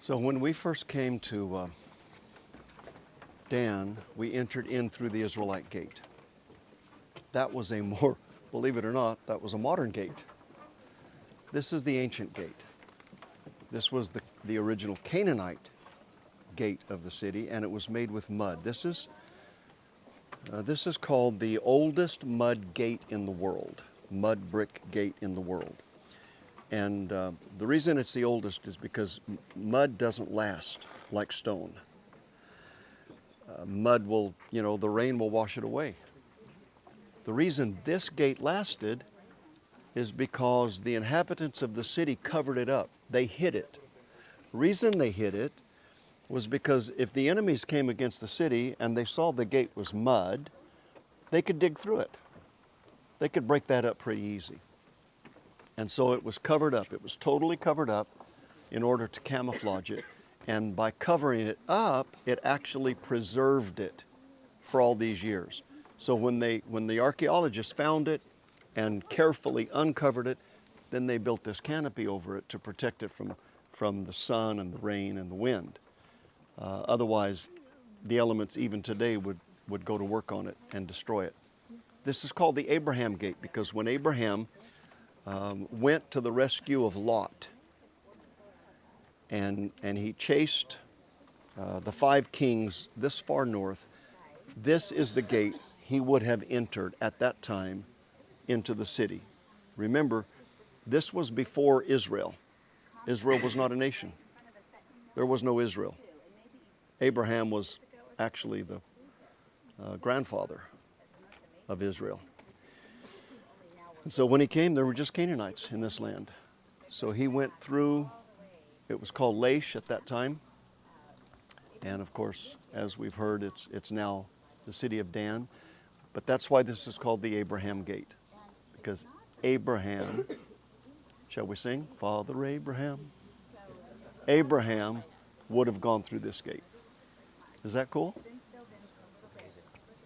So when we first came to Dan, we entered in through the Israelite gate. That was a more, believe it or not, that was a modern gate. This is the ancient gate. This was the original Canaanite gate of the city, and it was made with mud. This is called the oldest mud gate in the world, mud brick gate in the world. And the reason it's the oldest is because mud doesn't last like stone. Mud will, the rain will wash it away. The reason this gate lasted is because the inhabitants of the city covered it up. They hid it. The reason they hid it was because if the enemies came against the city and they saw the gate was mud, they could dig through it. They could break that up pretty easy. And so it was covered up. It was totally covered up in order to camouflage it. And by covering it up, it actually preserved it for all these years. So when the archaeologists found it and carefully uncovered it, then they built this canopy over it to protect it from the sun and the rain and the wind. Otherwise, the elements even today would go to work on it and destroy it. This is called the Abraham Gate because when Abraham went to the rescue of Lot, and he chased the 5 kings this far north, this is the gate he would have entered at that time into the city. Remember, this was before Israel. Israel was not a nation. There was no Israel. Abraham was actually the grandfather of Israel. And so when he came, there were just Canaanites in this land. So he went through, it was called Laish at that time. And of course, as we've heard, it's now the city of Dan. But that's why this is called the Abraham Gate. Because Abraham, shall we sing? Father Abraham. Abraham would have gone through this gate. Is that cool?